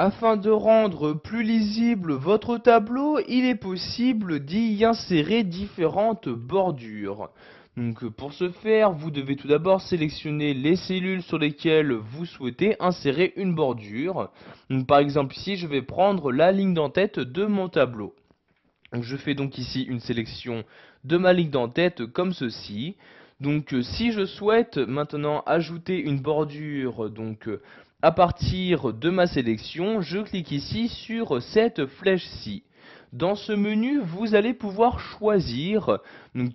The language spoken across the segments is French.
Afin de rendre plus lisible votre tableau, il est possible d'y insérer différentes bordures. Donc pour ce faire, vous devez tout d'abord sélectionner les cellules sur lesquelles vous souhaitez insérer une bordure. Donc par exemple ici, je vais prendre la ligne d'en-tête de mon tableau. Donc, je fais donc ici une sélection de ma ligne d'en-tête comme ceci. Donc si je souhaite maintenant ajouter une bordure à partir de ma sélection, je clique ici sur cette flèche-ci. Dans ce menu, vous allez pouvoir choisir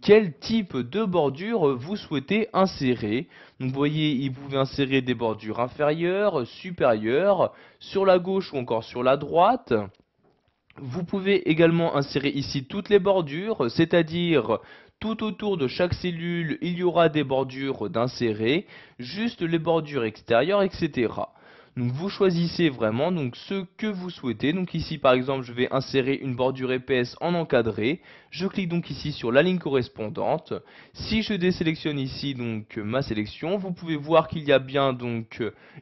quel type de bordure vous souhaitez insérer. Donc, vous voyez, vous pouvez insérer des bordures inférieures, supérieures, sur la gauche ou encore sur la droite. Vous pouvez également insérer ici toutes les bordures, c'est-à-dire tout autour de chaque cellule, il y aura des bordures d'insérer, juste les bordures extérieures, etc. Donc vous choisissez vraiment ce que vous souhaitez. Donc ici par exemple je vais insérer une bordure épaisse en encadré. Je clique donc ici sur la ligne correspondante. Si je désélectionne ici ma sélection, vous pouvez voir qu'il y a bien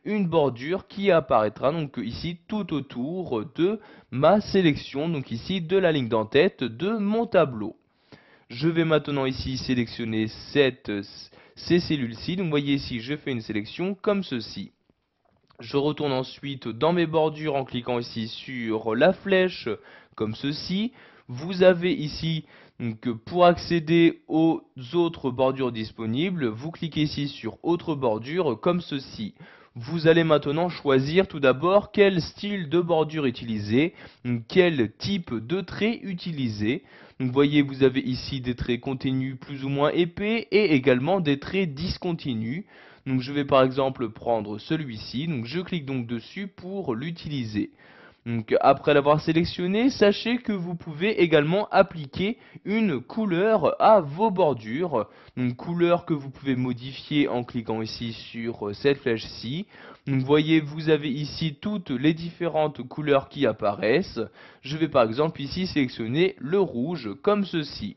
une bordure qui apparaîtra ici tout autour de ma sélection, donc ici de la ligne d'en-tête de mon tableau. Je vais maintenant ici sélectionner ces cellules-ci. Donc vous voyez ici je fais une sélection comme ceci. Je retourne ensuite dans mes bordures en cliquant ici sur la flèche comme ceci. Vous avez ici pour accéder aux autres bordures disponibles, vous cliquez ici sur autre bordure comme ceci. Vous allez maintenant choisir tout d'abord quel style de bordure utiliser, quel type de trait utiliser. Donc vous voyez, vous avez ici des traits continus plus ou moins épais et également des traits discontinus. Donc je vais par exemple prendre celui-ci, donc je clique donc dessus pour l'utiliser. Donc après l'avoir sélectionné, sachez que vous pouvez également appliquer une couleur à vos bordures. Donc couleur que vous pouvez modifier en cliquant ici sur cette flèche-ci. Donc vous voyez, vous avez ici toutes les différentes couleurs qui apparaissent. Je vais par exemple ici sélectionner le rouge comme ceci.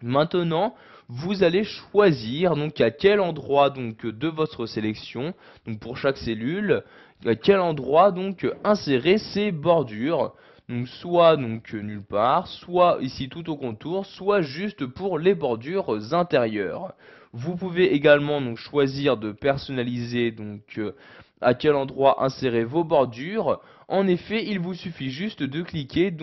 Maintenant, vous allez choisir à quel endroit de votre sélection, pour chaque cellule, à quel endroit insérer ces bordures. Donc soit nulle part, soit ici tout au contour, soit juste pour les bordures intérieures. Vous pouvez également choisir de personnaliser à quel endroit insérer vos bordures. En effet, il vous suffit juste de cliquer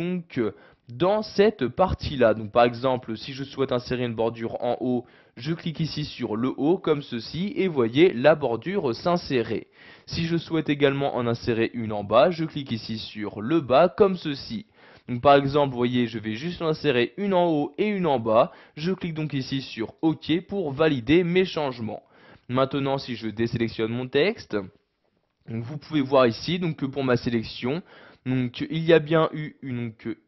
dans cette partie-là. Donc par exemple, si je souhaite insérer une bordure en haut, je clique ici sur le haut comme ceci et voyez la bordure s'insérer. Si je souhaite également en insérer une en bas, je clique ici sur le bas comme ceci. Donc par exemple, vous voyez, je vais juste en insérer une en haut et une en bas. Je clique donc ici sur OK pour valider mes changements. Maintenant, si je désélectionne mon texte, vous pouvez voir ici que pour ma sélection, il y a bien eu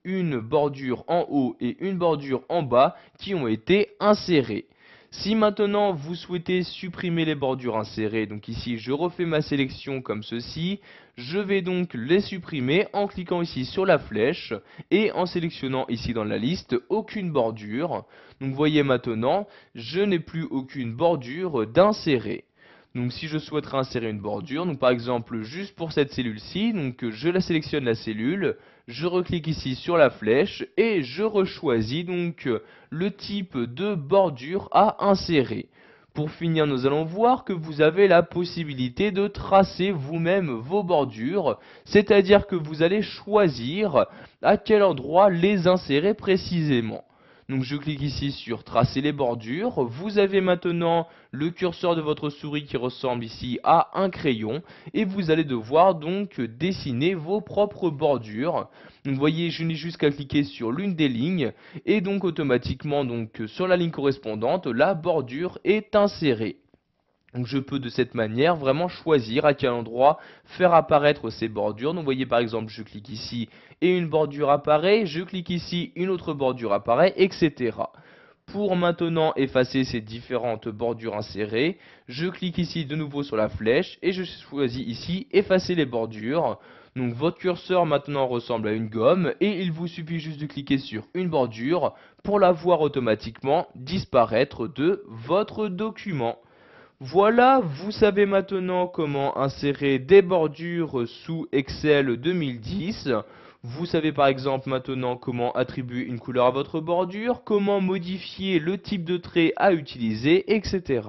une bordure en haut et une bordure en bas qui ont été insérées. Si maintenant vous souhaitez supprimer les bordures insérées, donc ici je refais ma sélection comme ceci, je vais donc les supprimer en cliquant ici sur la flèche et en sélectionnant ici dans la liste aucune bordure. Donc vous voyez maintenant, je n'ai plus aucune bordure d'insérer. Donc si je souhaiterais insérer une bordure, donc par exemple juste pour cette cellule-ci, je la sélectionne la cellule, je reclique ici sur la flèche et je rechoisis le type de bordure à insérer. Pour finir, nous allons voir que vous avez la possibilité de tracer vous-même vos bordures, c'est-à-dire que vous allez choisir à quel endroit les insérer précisément. Donc je clique ici sur tracer les bordures. Vous avez maintenant le curseur de votre souris qui ressemble ici à un crayon et vous allez devoir dessiner vos propres bordures. Donc vous voyez, je n'ai juste qu'à cliquer sur l'une des lignes et automatiquement sur la ligne correspondante, la bordure est insérée. Donc je peux de cette manière vraiment choisir à quel endroit faire apparaître ces bordures. Donc vous voyez par exemple je clique ici et une bordure apparaît, je clique ici, une autre bordure apparaît, etc. Pour maintenant effacer ces différentes bordures insérées, je clique ici de nouveau sur la flèche et je choisis ici effacer les bordures. Donc votre curseur maintenant ressemble à une gomme et il vous suffit juste de cliquer sur une bordure pour la voir automatiquement disparaître de votre document. Voilà, vous savez maintenant comment insérer des bordures sous Excel 2010. Vous savez par exemple maintenant comment attribuer une couleur à votre bordure, comment modifier le type de trait à utiliser, etc.